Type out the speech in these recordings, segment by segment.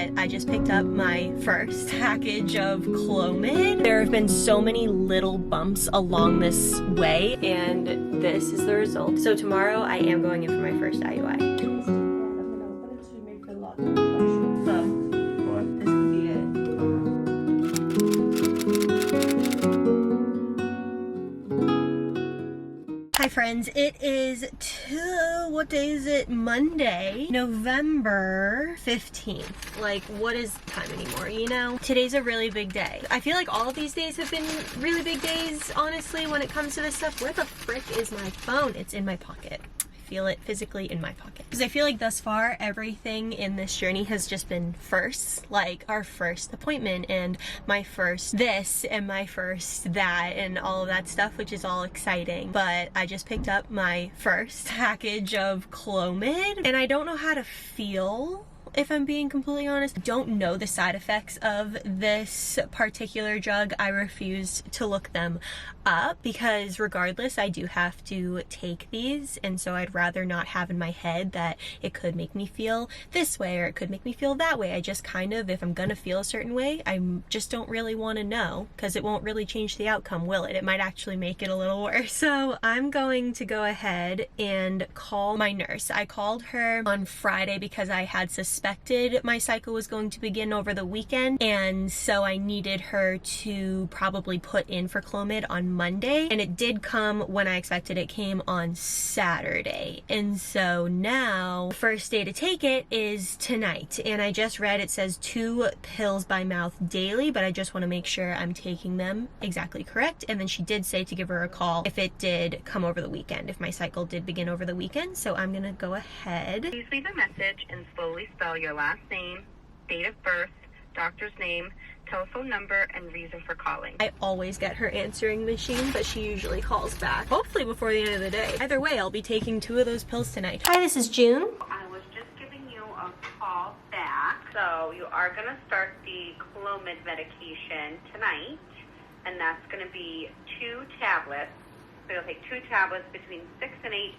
but I just picked up my first package of Clomid. There have been so many little bumps along this way, and this is the result. So tomorrow I am going in for my first IUI. Hi friends, it is what day is it? Monday, November 15th. Like, what is time anymore, you know? Today's a really big day. I feel like all of these days have been really big days, honestly, when it comes to this stuff. Where the frick is my phone? It's in my pocket. Feel it physically in my pocket. Because I feel like thus far everything in this journey has just been firsts, like our first appointment and my first this and my first that and all of that stuff, which is all exciting. But I just picked up my first package of Clomid and I don't know how to feel. If I'm being completely honest, I don't know the side effects of this particular drug. I refused to look them up because regardless, I do have to take these, and so I'd rather not have in my head that it could make me feel this way or it could make me feel that way. I just kind of, if I'm gonna feel a certain way, I just don't really want to know because it won't really change the outcome, will it? It might actually make it a little worse. So I'm going to go ahead and call my nurse. I called her on Friday because I had suspected my cycle was going to begin over the weekend, and so I needed her to probably put in for Clomid on Monday, and it did come when I expected. It came on Saturday, and so now the first day to take it is tonight. And I just read it says 2 pills by mouth daily, but I just want to make sure I'm taking them exactly correct. And then she did say to give her a call if it did come over the weekend, if my cycle did begin over the weekend. So I'm gonna go ahead. Please leave a message and slowly spell your last name, date of birth, doctor's name, telephone number, and reason for calling. I always get her answering machine, but she usually calls back, hopefully before the end of the day. Either way, I'll be taking 2 of those pills tonight. Hi, this is June. I was just giving you a call back. So you are going to start the Clomid medication tonight, and that's going to be 2 tablets. So you'll take 2 tablets between 6 and 8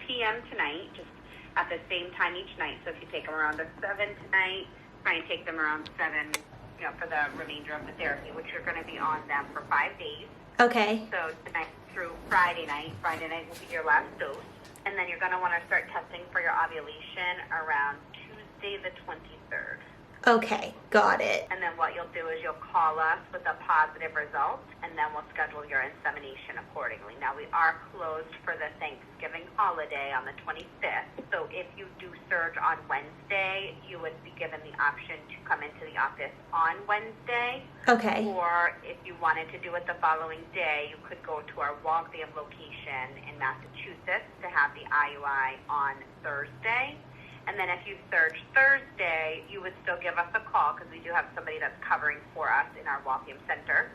p.m. tonight, just at the same time each night. So if you take them around 7 tonight, try and take them around 7, you know, for the remainder of the therapy, which you're going to be on them for 5 days. Okay. So tonight through Friday night. Friday night will be your last dose. And then you're going to want to start testing for your ovulation around Tuesday the 23rd. Okay, got it. And then what you'll do is you'll call us with a positive result, and then we'll schedule your insemination accordingly. Now, we are closed for the Thanksgiving holiday on the 25th, so if you do surge on Wednesday, you would be given the option to come into the office on Wednesday. Okay. Or if you wanted to do it the following day, you could go to our Waltham location in Massachusetts to have the IUI on Thursday. And then if you surge Thursday, you would still give us a call because we do have somebody that's covering for us in our Waltham Center.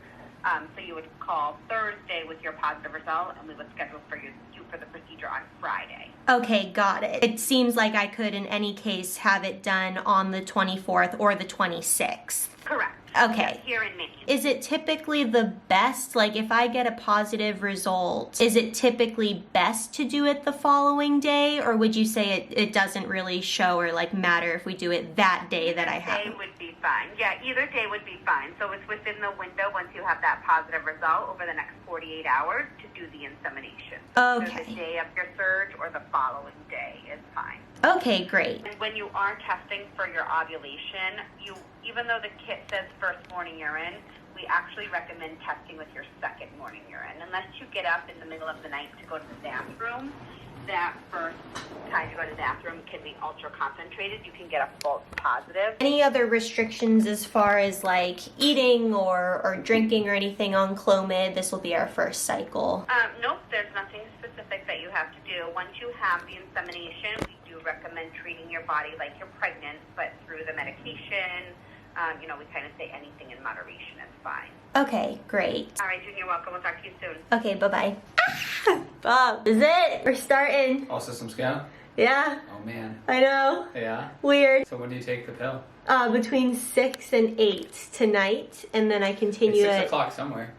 So you would call Thursday with your positive result, and we would schedule for you for the procedure on Friday. Okay, got it. It seems like I could, in any case, have it done on the 24th or the 26th. Correct. Okay. Yes, here in Maine. Is it typically the best, like if I get a positive result, is it typically best to do it the following day? Or would you say it doesn't really show or like matter if we do it that day that I have? Either day would be fine. Yeah, either day would be fine. So it's within the window once you have that positive result over the next 48 hours to do the insemination. Okay. So the day of your surge or the following day is fine. Okay, great. And when you are testing for your ovulation, even though the kit says first morning urine, we actually recommend testing with your second morning urine. Unless you get up in the middle of the night to go to the bathroom, that first time you go to the bathroom can be ultra concentrated. You can get a false positive. Any other restrictions as far as like eating or drinking or anything on Clomid? This will be our first cycle. Nope, there's nothing specific that you have to do. Once you have the insemination, we do recommend treating your body like you're pregnant, but through the medication. We kind of say anything in moderation is fine. Okay, great. All right, June, you're welcome. We'll talk to you soon. Okay, bye-bye. Bob, is it? We're starting. All systems go? Yeah. Oh, man. I know. Yeah? Weird. So when do you take the pill? Between 6 and 8 tonight, and then I continue It's 6 it. o'clock somewhere.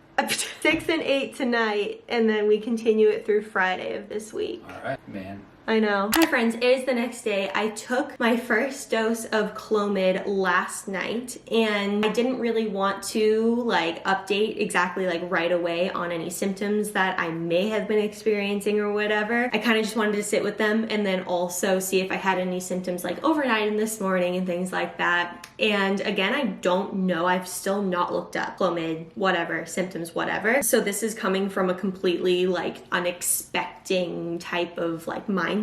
6 and 8 tonight, and then we continue it through Friday of this week. All right, man. I know. Hi friends, it is the next day. I took my first dose of Clomid last night and I didn't really want to like update exactly like right away on any symptoms that I may have been experiencing or whatever. I kind of just wanted to sit with them and then also see if I had any symptoms like overnight and this morning and things like that. And again, I don't know. I've still not looked up Clomid, whatever, symptoms, whatever. So this is coming from a completely like unexpecting type of like mindset.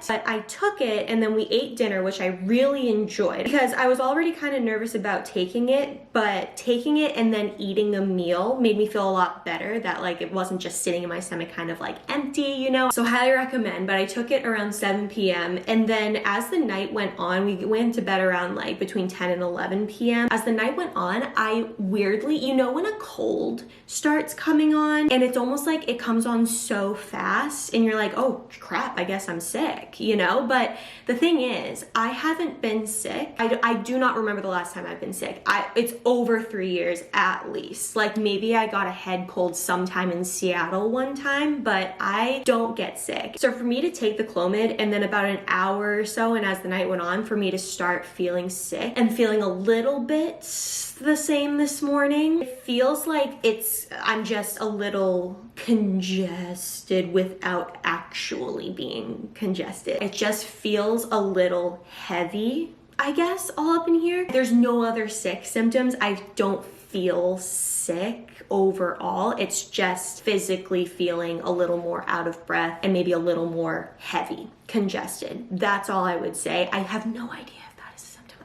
But I took it and then we ate dinner, which I really enjoyed because I was already kind of nervous about taking it, but taking it and then eating a meal made me feel a lot better, that like it wasn't just sitting in my stomach kind of like empty, you know? So highly recommend. But I took it around 7 p.m. and then as the night went on, we went to bed around like between 10 and 11 p.m. As the night went on, I weirdly, you know when a cold starts coming on and it's almost like it comes on so fast and you're like, oh crap, I guess I'm sick, you know? But the thing is, I haven't been sick. I do not remember the last time I've been sick. It's over 3 years at least. Like maybe I got a head cold sometime in Seattle one time, but I don't get sick. So for me to take the Clomid and then about an hour or so, and as the night went on, for me to start feeling sick and feeling a little bit the same this morning, it feels like I'm just a little congested without actually being congested. It just feels a little heavy, I guess, all up in here. There's no other sick symptoms. I don't feel sick overall. It's just physically feeling a little more out of breath and maybe a little more heavy, congested. That's all I would say. I have no idea.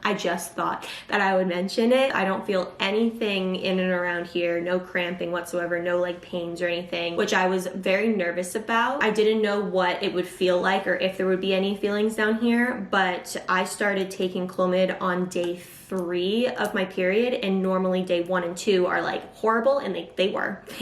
I just thought that I would mention it. I don't feel anything in and around here, no cramping whatsoever, no like pains or anything, which I was very nervous about. I didn't know what it would feel like or if there would be any feelings down here, but I started taking Clomid on day 3 of my period, and normally day 1 and 2 are like horrible, and they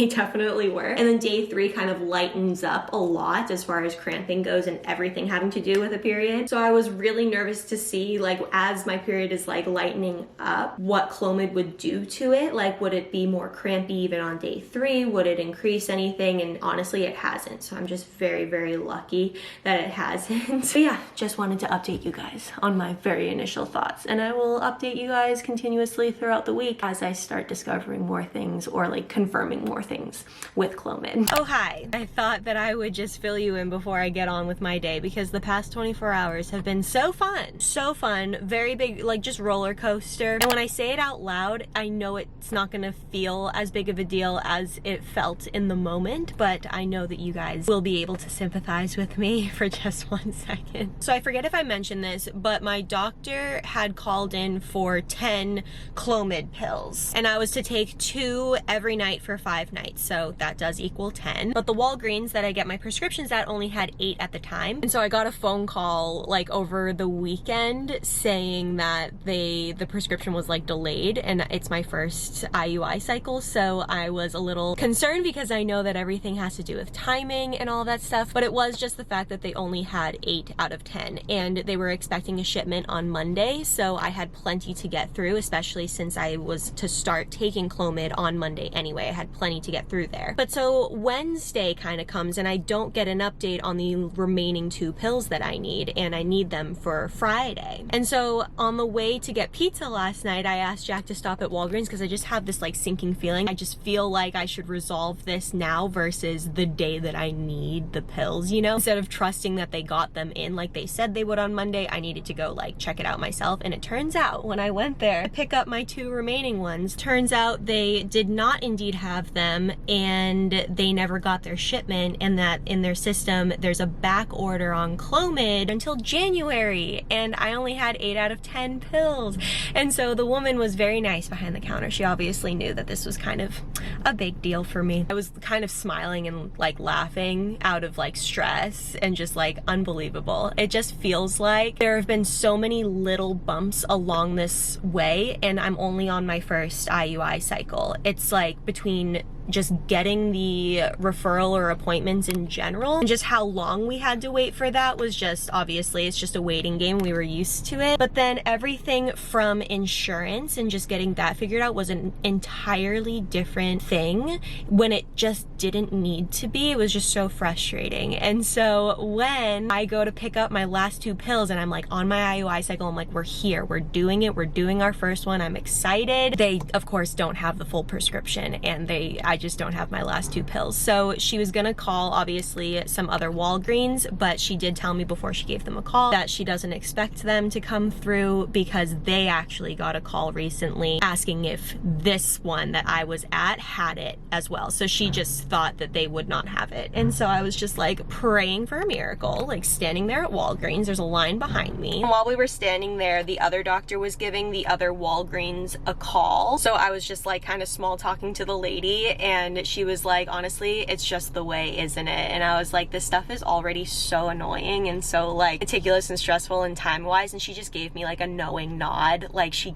definitely were. And then day 3 kind of lightens up a lot as far as cramping goes and everything having to do with a period. So I was really nervous to see like as my period is like lightening up, what Clomid would do to it. Like would it be more crampy even on day 3? Would it increase anything? And honestly, it hasn't. So I'm just very, very lucky that it hasn't. So yeah, just wanted to update you guys on my very initial thoughts, and I will update you guys continuously throughout the week as I start discovering more things or like confirming more things with Clomid. Oh hi, I thought that I would just fill you in before I get on with my day because the past 24 hours have been so fun, very big, like just roller coaster. And when I say it out loud, I know it's not gonna feel as big of a deal as it felt in the moment, but I know that you guys will be able to sympathize with me for just 1 second. So I forget if I mentioned this, but my doctor had called in for 10 Clomid pills, and I was to take 2 every night for 5 nights, so that does equal 10. But the Walgreens that I get my prescriptions at only had 8 at the time, and so I got a phone call like over the weekend saying that the prescription was like delayed, and it's my first IUI cycle, so I was a little concerned because I know that everything has to do with timing and all that stuff, but it was just the fact that they only had 8 out of 10, and they were expecting a shipment on Monday, so I had plenty to get through, especially since I was to start taking Clomid on Monday anyway. I had plenty to get through there. But so Wednesday kind of comes and I don't get an update on the remaining 2 pills that I need, and I need them for Friday. And so on the way to get pizza last night, I asked Jack to stop at Walgreens because I just have this like sinking feeling. I just feel like I should resolve this now versus the day that I need the pills, you know? Instead of trusting that they got them in like they said they would on Monday, I needed to go like check it out myself. And it turns out when I went there to pick up my 2 remaining ones, turns out they did not indeed have them, and they never got their shipment, and that in their system there's a back order on Clomid until January, and I only had 8 out of 10 pills. And so the woman was very nice behind the counter. She obviously knew that this was kind of a big deal for me. I was kind of smiling and like laughing out of like stress and just like unbelievable. It just feels like there have been so many little bumps along this way, and I'm only on my first IUI cycle. It's like between just getting the referral or appointments in general, and just how long we had to wait for that was just, obviously it's just a waiting game, we were used to it. But then everything from insurance and just getting that figured out was an entirely different thing when it just didn't need to be. It was just so frustrating. And so when I go to pick up my last 2 pills and I'm like on my IUI cycle, I'm like, we're here, we're doing it, we're doing our first one, I'm excited. They of course don't have the full prescription, and I just don't have my last 2 pills. So she was gonna call obviously some other Walgreens, but she did tell me before she gave them a call that she doesn't expect them to come through because they actually got a call recently asking if this one that I was at had it as well. So she just thought that they would not have it. And so I was just like praying for a miracle, like standing there at Walgreens. There's a line behind me. And while we were standing there, the other doctor was giving the other Walgreens a call. So I was just like kind of small talking to the lady, and she was like, honestly, it's just the way, isn't it? And I was like, this stuff is already so annoying and so like meticulous and stressful and time-wise. And she just gave me like a knowing nod, like she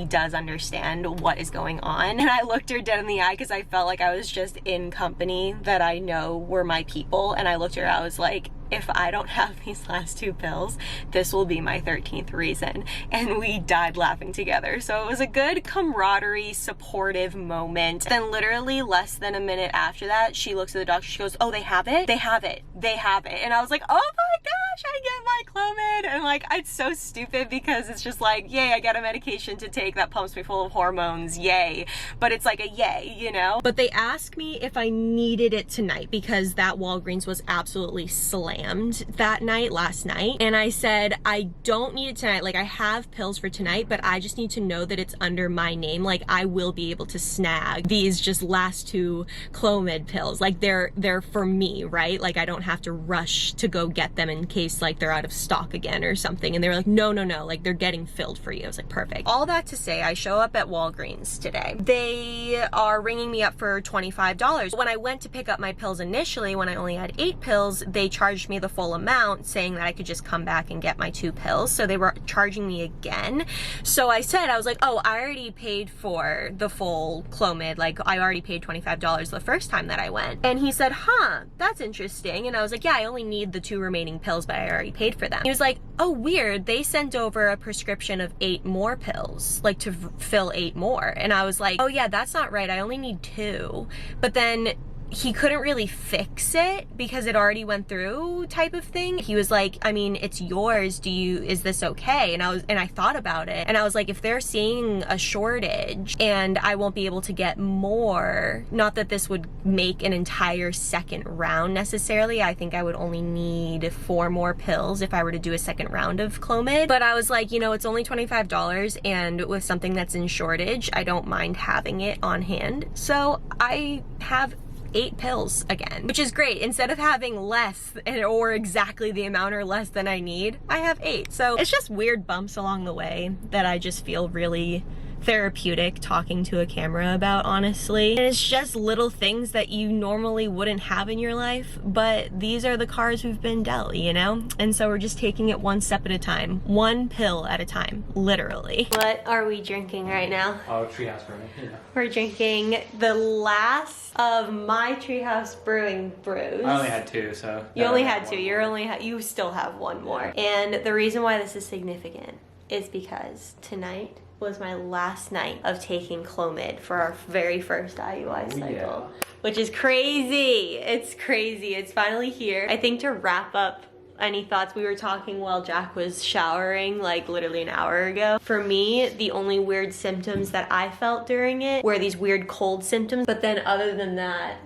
does understand what is going on. And I looked her dead in the eye because I felt like I was just in company that I know were my people. And I looked at her, I was like, if I don't have these last 2 pills, this will be my 13th reason. And we died laughing together. So it was a good camaraderie, supportive moment. Then literally less than a minute after that, she looks at the doctor, she goes, oh, they have it? They have it. They have it. And I was like, oh my gosh, I get my Clomid. And like, it's so stupid because it's just like, yay, I get a medication to take that pumps me full of hormones, yay. But it's like a yay, you know? But they asked me if I needed it tonight because that Walgreens was absolutely slammed that night, last night. And I said, I don't need it tonight. Like I have pills for tonight, but I just need to know that it's under my name. Like I will be able to snag these just last 2 Clomid pills. Like they're for me, right? Like I don't have to rush to go get them in case like they're out of stock again or something. And they were like, no, like they're getting filled for you. I was like, perfect. All that to say, I show up at Walgreens today. They are ringing me up for $25. When I went to pick up my pills initially, when I only had 8 pills, they charged me the full amount, saying that I could just come back and get my 2 pills. So they were charging me again. So I said, I was like, oh, I already paid for the full Clomid. Like I already paid $25 the first time that I went. And he said, huh, that's interesting. And I was like, yeah, I only need the 2 remaining pills, but I already paid for them. He was like, oh, weird. They sent over a prescription of 8 more pills, like to fill 8 more. And I was like, oh yeah, that's not right. I only need 2. But then he couldn't really fix it because it already went through type of thing. He was like, I mean, it's yours. Is this okay? And I thought about it and I was like, if they're seeing a shortage and I won't be able to get more, not that this would make an entire second round necessarily. I think I would only need 4 more pills if I were to do a second round of Clomid. But I was like, you know, it's only $25 and with something that's in shortage, I don't mind having it on hand. So I have 8 pills again, which is great. Instead of having less or exactly the amount or less than I need, I have 8. So it's just weird bumps along the way that I just feel really therapeutic talking to a camera about, honestly. And it's just little things that you normally wouldn't have in your life, but these are the cards we've been dealt, you know? And so we're just taking it one step at a time, 1 pill at a time, literally. What are we drinking right now? Oh, Treehouse Brewing. Yeah. We're drinking the last of my Treehouse Brewing brews. I only had 2, so. You only had 2. You still have 1 more. Yeah. And the reason why this is significant is because tonight was my last night of taking Clomid for our very first IUI cycle. Yeah. Which is crazy. It's crazy. It's finally here. I think to wrap up any thoughts, we were talking while Jack was showering like literally an hour ago. For me, the only weird symptoms that I felt during it were these weird cold symptoms. But then other than that,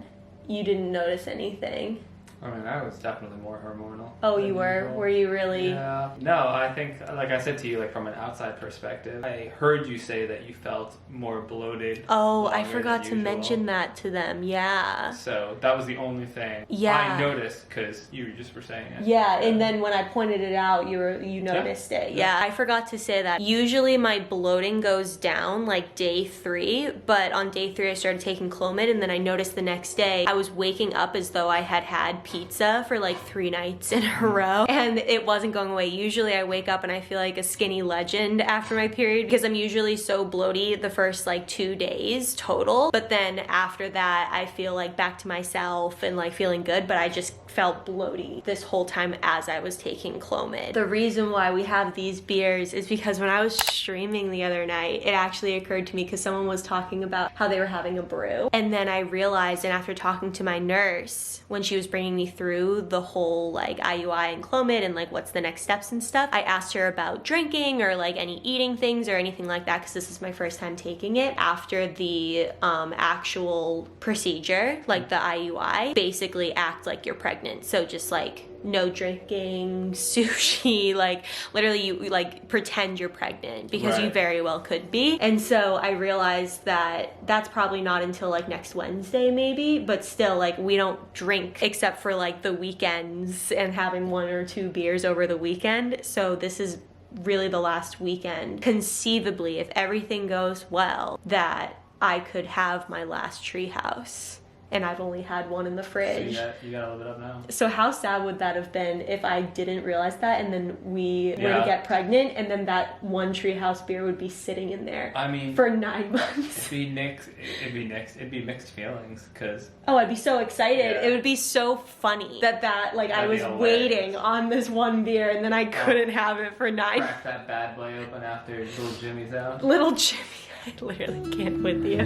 you didn't notice anything. I mean, I was definitely more hormonal. Oh, you were? Usual. Were you really? Yeah. No, I think, like I said to you, like from an outside perspective, I heard you say that you felt more bloated. Oh, I longer forgot than to usual. mention that to them. Yeah. So that was the only thing I noticed because you just were saying it. Yeah, and then when I pointed it out, you noticed it. Yeah, I forgot to say that. Usually my bloating goes down like day 3, but on day 3 I started taking Clomid, and then I noticed the next day I was waking up as though I had pizza for like 3 nights in a row, and it wasn't going away. Usually I wake up and I feel like a skinny legend after my period because I'm usually so bloaty the first like 2 days total, but then after that I feel like back to myself and like feeling good, but I just felt bloaty this whole time as I was taking Clomid. The reason why we have these beers is because when I was streaming the other night, it actually occurred to me because someone was talking about how they were having a brew, and then I realized, and after talking to my nurse when she was bringing me through the whole like IUI and Clomid and like what's the next steps and stuff, I asked her about drinking or like any eating things or anything like that because this is my first time taking it after the actual procedure, like the IUI. Basically act like you're pregnant, so just like no drinking, sushi, like literally you like pretend you're pregnant because you very well could be. And so I realized that that's probably not until like next Wednesday maybe, but still like we don't drink except for like the weekends and having 1 or 2 beers over the weekend. So this is really the last weekend, conceivably, if everything goes well, that I could have my last treehouse. And I've only had one in the fridge. So you got a little bit up now. So how sad would that have been if I didn't realize that and then we were to get pregnant and then that one treehouse beer would be sitting in there for 9 months? It'd be mixed feelings because... Oh, I'd be so excited. It would be so funny that like I was waiting on this one beer and then I couldn't have it for 9. Crack that bad boy open after little Jimmy's out. Little Jimmy, I literally can't with you.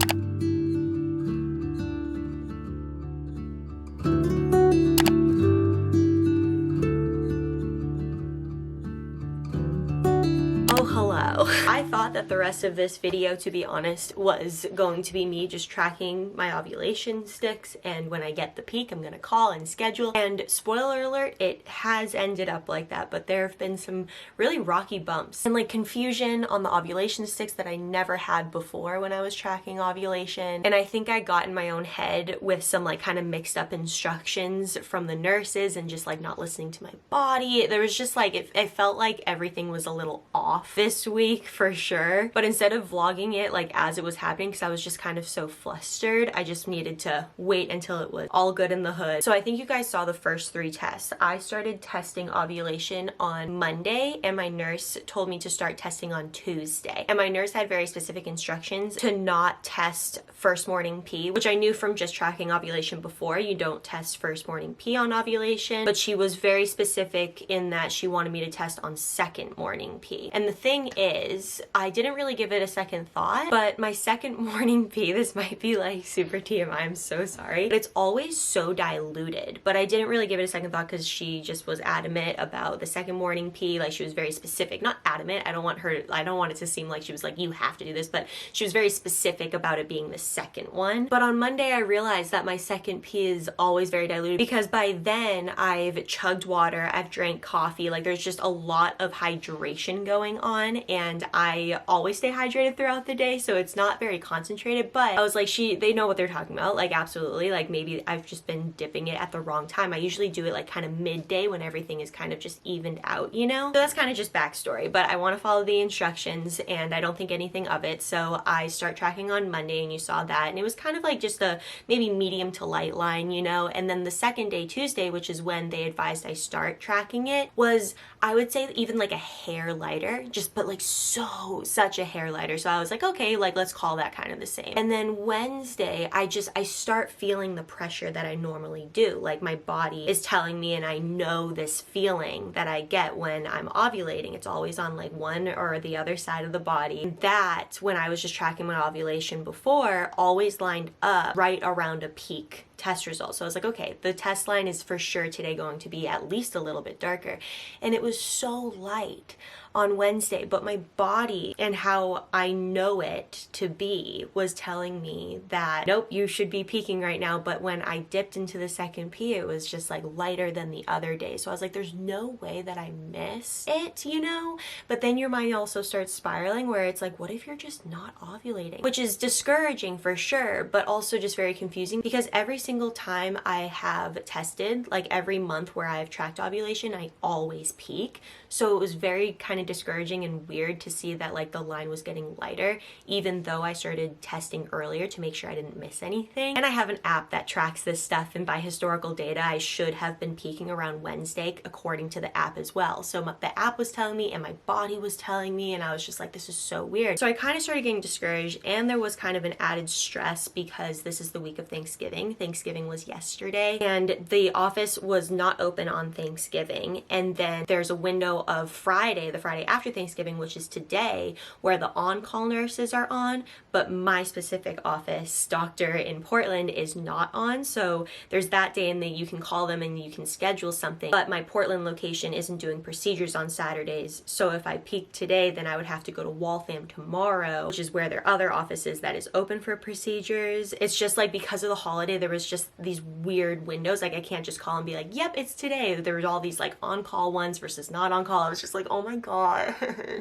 Hello. I thought that the rest of this video, to be honest, was going to be me just tracking my ovulation sticks, and when I get the peak I'm gonna call and schedule, and spoiler alert, it has ended up like that, but there have been some really rocky bumps and like confusion on the ovulation sticks that I never had before when I was tracking ovulation. And I think I got in my own head with some like kind of mixed up instructions from the nurses and just like not listening to my body. There was just like it felt like everything was a little off this week for sure, but instead of vlogging it like as it was happening because I was just kind of so flustered, I just needed to wait until it was all good in the hood. So I think you guys saw the first 3 tests. I started testing ovulation on Monday and my nurse told me to start testing on Tuesday, and my nurse had very specific instructions to not test first morning pee, which I knew from just tracking ovulation before. You don't test first morning pee on ovulation, but she was very specific in that she wanted me to test on second morning pee. And the thing is, I didn't really give it a second thought, but my second morning pee, this might be like super TMI, I'm so sorry, but it's always so diluted. But I didn't really give it a second thought because she just was adamant about the second morning pee. Like she was very specific, not adamant, I don't want it to seem like she was like, you have to do this, but she was very specific about it being the second one. But on Monday I realized that my second pee is always very diluted because by then I've chugged water, I've drank coffee, like there's just a lot of hydration going on, and I always stay hydrated throughout the day, so it's not very concentrated. But I was like, they know what they're talking about, like absolutely, like maybe I've just been dipping it at the wrong time. I usually do it like kind of midday when everything is kind of just evened out, you know? So that's kind of just backstory, but I want to follow the instructions and I don't think anything of it. So I start tracking on Monday and you saw that, and it was kind of like just a maybe medium to light line, you know? And then the second day, Tuesday, which is when they advised I start tracking it, was, I would say, even like a hair lighter, just but like such a hair lighter. So I was like, okay, like let's call that kind of the same. And then Wednesday, I start feeling the pressure that I normally do. Like my body is telling me, and I know this feeling that I get when I'm ovulating. It's always on like one or the other side of the body. That, when I was just tracking my ovulation before, always lined up right around a peak test result. So I was like, okay, the test line is for sure today going to be at least a little bit darker. And it was so light on Wednesday, but my body and how I know it to be was telling me that nope, you should be peaking right now. But when I dipped into the second pee, it was just like lighter than the other day. So I was like, there's no way that I miss it, you know? But then your mind also starts spiraling where it's like, what if you're just not ovulating? Which is discouraging for sure, but also just very confusing because every single time I have tested, like every month where I've tracked ovulation, I always peak. So it was very kind of discouraging and weird to see that like the line was getting lighter, even though I started testing earlier to make sure I didn't miss anything. And I have an app that tracks this stuff, and by historical data I should have been peaking around Wednesday according to the app as well. So the app was telling me and my body was telling me, and I was just like, this is so weird. So I kind of started getting discouraged, and there was kind of an added stress because this is the week of Thanksgiving. Thanksgiving was yesterday, and the office was not open on Thanksgiving. And then there's a window of Friday, the Friday after Thanksgiving, which is today, where the on-call nurses are on, but my specific office doctor in Portland is not on. So there's that day, and then you can call them and you can schedule something. But my Portland location isn't doing procedures on Saturdays. So if I peak today, then I would have to go to Waltham tomorrow, which is where their other office is that is open for procedures. It's just like because of the holiday, there was just these weird windows. Like I can't just call and be like, yep, it's today. There was all these like on-call ones versus not on-call. I was just like, oh my God.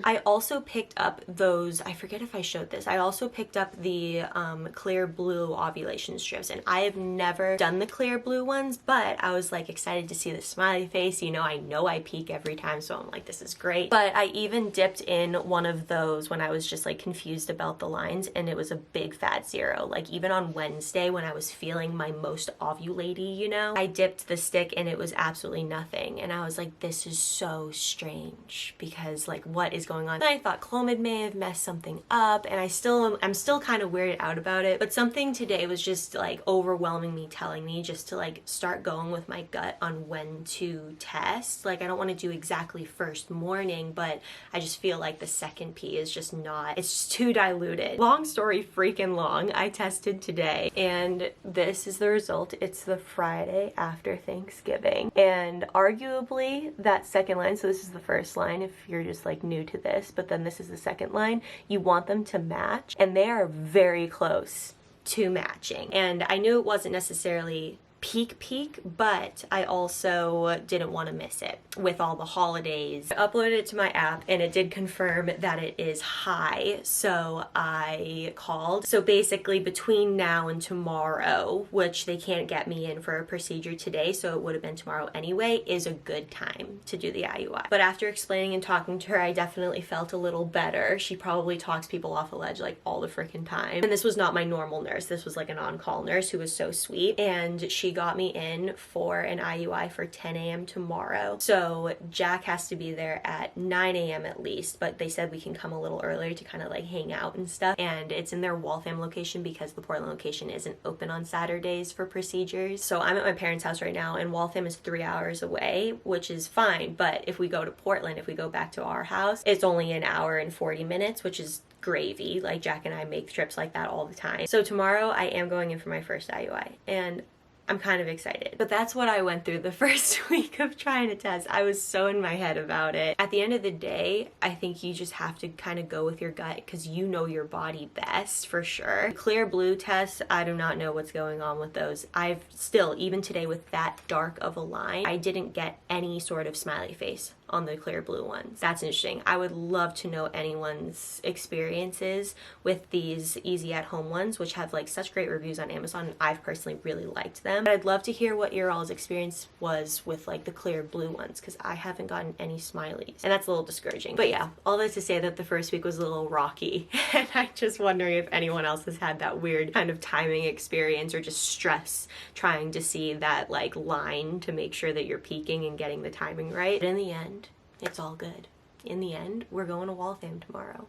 I also picked up those, I forget if I showed this, I also picked up the clear blue ovulation strips, and I have never done the clear blue ones, but I was like excited to see the smiley face. You know I peak every time, so I'm like, this is great. But I even dipped in one of those when I was just like confused about the lines, and it was a big fat 0. Like even on Wednesday when I was feeling my most ovulaty, you know, I dipped the stick and it was absolutely nothing, and I was like, this is so strange, because like what is going on? And I thought Clomid may have messed something up, and I'm still kind of weirded out about it. But something today was just like overwhelming me, telling me just to like start going with my gut on when to test. Like I don't want to do exactly first morning, but I just feel like the second P is just not, it's just too diluted. Long story freaking long. I tested today, and this is the result. It's the Friday after Thanksgiving, and arguably that second line, so this is the first line if you're just like new to this, but then this is the second line, you want them to match, and they are very close to matching. And I knew it wasn't necessarily peak, but I also didn't want to miss it with all the holidays. I uploaded it to my app, and it did confirm that it is high, so I called. So basically between now and tomorrow, which they can't get me in for a procedure today, so it would have been tomorrow anyway, is a good time to do the IUI. But after explaining and talking to her, I definitely felt a little better. She probably talks people off a ledge like all the freaking time. And this was not my normal nurse. This was like an on-call nurse who was so sweet, and she got me in for an IUI for 10 a.m. tomorrow. So Jack has to be there at 9 a.m. at least, but they said we can come a little earlier to kind of like hang out and stuff. And it's in their Waltham location because the Portland location isn't open on Saturdays for procedures. So I'm at my parents' house right now, and Waltham is 3 hours away, which is fine. But if we go to Portland, if we go back to our house, it's only an hour and 40 minutes, which is gravy. Like Jack and I make trips like that all the time. So tomorrow I am going in for my first IUI, and I'm kind of excited. But that's what I went through the first week of trying to test. I was so in my head about it. At the end of the day, I think you just have to kind of go with your gut because you know your body best for sure. Clear blue tests, I do not know what's going on with those. I've still, even today with that dark of a line, I didn't get any sort of smiley face on the clear blue ones. That's interesting. I would love to know anyone's experiences with these easy at home ones, which have like such great reviews on Amazon, and I've personally really liked them. But I'd love to hear what your all's experience was with like the clear blue ones, because I haven't gotten any smileys, and that's a little discouraging. But yeah, all that to say that the first week was a little rocky, and I'm just wondering if anyone else has had that weird kind of timing experience or just stress trying to see that like line to make sure that you're peaking and getting the timing right. But in the end, it's all good. In the end, we're going to Waltham tomorrow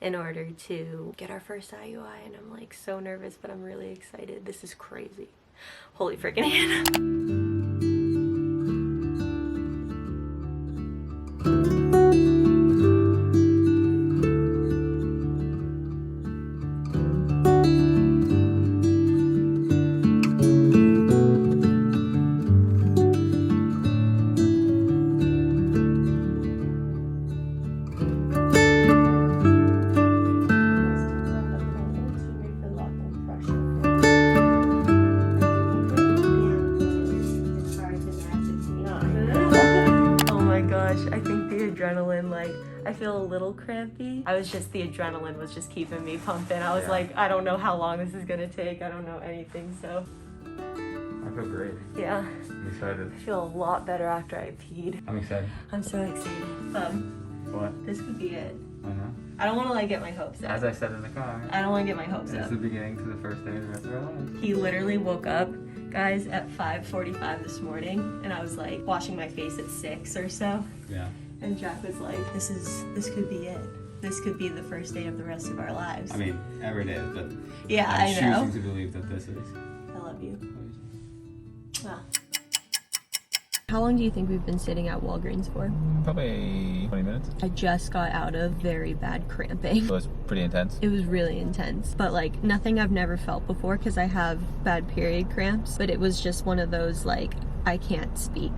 in order to get our first IUI, and I'm like so nervous, but I'm really excited. This is crazy. Holy freaking Hannah. I think the adrenaline, like, I feel a little crampy. The adrenaline was just keeping me pumping. I was like, I don't know how long this is gonna take. I don't know anything, so. I I feel great. Yeah. I'm excited. I feel a lot better after I peed. I'm excited. I'm so excited. What? This could be it. I know. I don't want to like get my hopes up. As I said in the car, I don't want to get my hopes it's up. the beginning to the first day of the rest of our lives. He literally woke up, guys, at 5:45 this morning, and I was like washing my face at 6 or so. Yeah. And Jack was like, this could be it. This could be the first day of the rest of our lives. I mean, every day, but yeah, I'm I know. choosing to believe that this is. I love you. Wow. How long do you think we've been sitting at Walgreens for? Probably 20 minutes. I just got out of very bad cramping. It was pretty intense. It was really intense, but like nothing I've never felt before because I have bad period cramps, but it was just one of those like I can't speak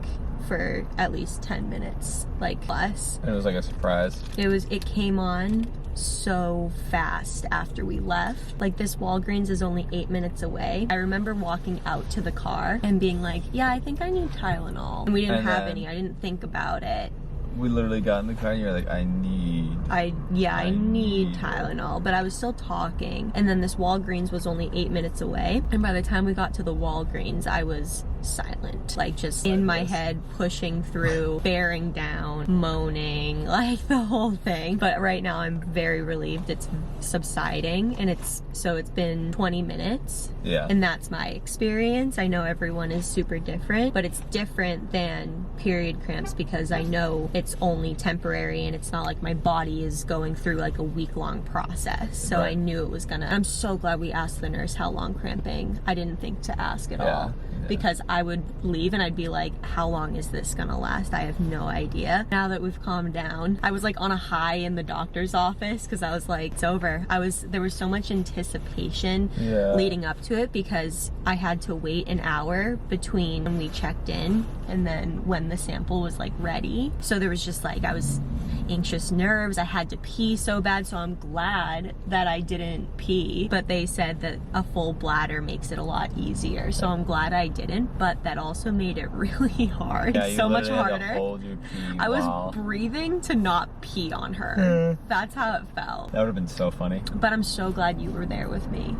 for at least 10 minutes, like plus. It was like a surprise. It came on so fast after we left. Like this Walgreens is only 8 minutes away. I remember walking out to the car and being like, yeah, I think I need Tylenol. And we didn't have any. I didn't think about it. We literally got in the car and you're like, I need Tylenol, but I was still talking. And then this Walgreens was only 8 minutes away. And by the time we got to the Walgreens, I was silent, like just in my head, pushing through, bearing down, moaning, like the whole thing. But right now I'm very relieved it's subsiding, and it's been 20 minutes. Yeah. And that's my experience. I know everyone is super different, but it's different than period cramps because I know it's only temporary and it's not like my body is going through like a week-long process. So Right. I knew it was gonna. I'm so glad we asked the nurse how long cramping. I didn't think to ask at all. Because I would leave and I'd be like, how long is this gonna last? I have no idea. Now that we've calmed down, I was like on a high in the doctor's office because I was like, it's over. There was so much anticipation leading up to it because I had to wait an hour between when we checked in and then when the sample was like ready. So there was just like, I was anxious nerves. I had to pee so bad, so I'm glad that I didn't pee. But they said that a full bladder makes it a lot easier, so I'm glad I didn't. But that also made it really hard, Yeah, you so much literally had to harder. hold your pee I was while- breathing to not pee on her. That's how it felt. That would have been so funny. But I'm so glad you were there with me.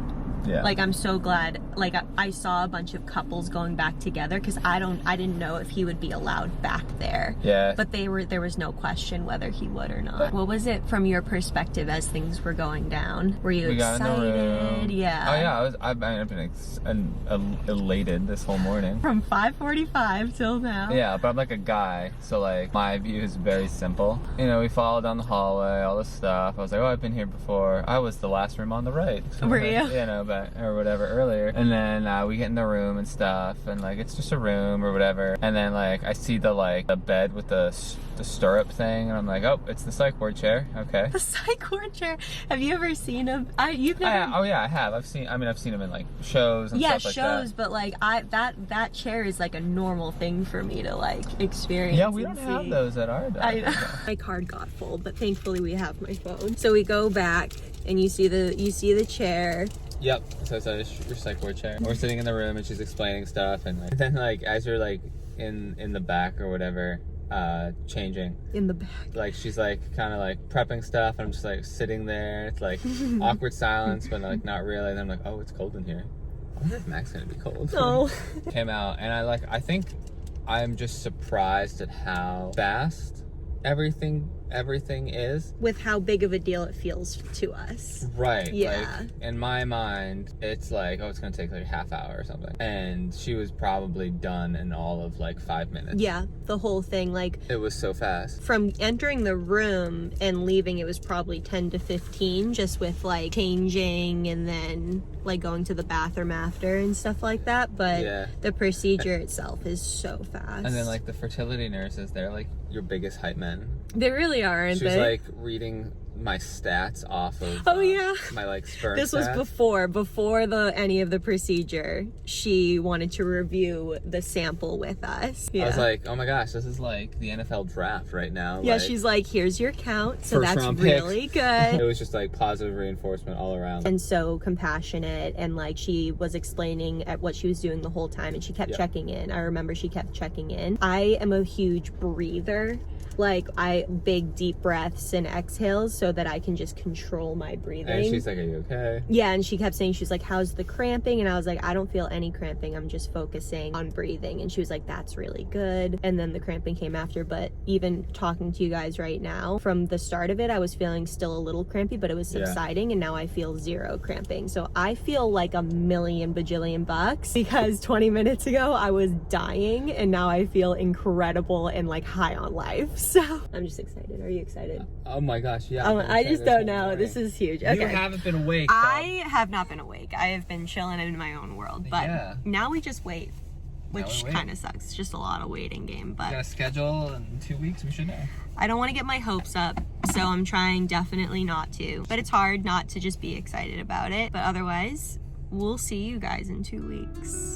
Yeah. Like I'm so glad. Like I saw a bunch of couples going back together because I didn't know if he would be allowed back there. Yeah. But there was no question whether he would or not. What was it from your perspective as things were going down? Were you got in the excited? room. Yeah. Oh yeah, I've been elated this whole morning. From 5:45 till now. Yeah, but I'm like a guy, so like my view is very simple. You know, we followed down the hallway, all this stuff. I was like, oh, I've been here before. I was the last room on the right. Were you? You know, or whatever earlier. And then we get in the room and stuff, and like it's just a room or whatever. And then like I see the bed with the stirrup thing, and I'm like, oh, it's the psych ward chair. Okay. The psych ward chair. Have you ever seen him? You've never. Oh yeah, I have. I've seen him in like shows and stuff like that. Yeah, shows, but like that chair is like a normal thing for me to like experience. Yeah, we and don't have see. those at our I know. My card got full, but thankfully we have my phone. So we go back, and you see the chair. Yep. So it's a psych ward chair. We're sitting in the room, and she's explaining stuff, and like then like as you're like in the back or whatever, changing In the back. like she's like kind of like prepping stuff, and I'm just like sitting there. It's like awkward silence, but like not really. And I'm like, oh, it's cold in here. I wonder if Mac's gonna be cold. Oh. Came out, and I think I'm just surprised at how fast everything is. With how big of a deal it feels to us. Right. Yeah. Like, in my mind, it's like, oh, it's gonna take like a half hour or something. And she was probably done in all of like 5 minutes. Yeah, the whole thing, like It was so fast. from entering the room and leaving, it was probably 10 to 15, just with like changing and then like going to the bathroom after and stuff like that. But Yeah. the procedure itself is so fast. And then like the fertility nurses, they're like your biggest hype men. they really are, aren't She was they? like reading my stats off of Oh, yeah. my like sperm This was stats. before any of the procedure. She wanted to review the sample with us. Yeah. I was like, oh my gosh, this is like the NFL draft right now. yeah, like, she's like, here's your count. So First that's round really It good. was just like positive reinforcement all around. And so compassionate, and like she was explaining at what she was doing the whole time, and she kept Yeah. checking in. I remember she kept checking in. I am a huge breather. Like big deep breaths and exhales. so that I can just control my breathing. And she's like, are you okay? Yeah, and she kept saying, she was like, how's the cramping? And I was like, I don't feel any cramping. I'm just focusing on breathing. And she was like, that's really good. And then the cramping came after. But even talking to you guys right now, from the start of it, I was feeling still a little crampy, but it was subsiding. And now I feel zero cramping. So I feel like a million bajillion bucks, because 20 minutes ago I was dying and now I feel incredible and like high on life. So I'm just excited. Are you excited? Oh my gosh, yeah. I just don't know. This is huge. Okay. You haven't been awake. I have not been awake. I have been chilling in my own world. But now we just wait, which kind of sucks. It's just a lot of waiting game. But got a schedule in 2 weeks. We should know. I don't want to get my hopes up, so I'm trying definitely not to. But it's hard not to just be excited about it. But otherwise, we'll see you guys in 2 weeks.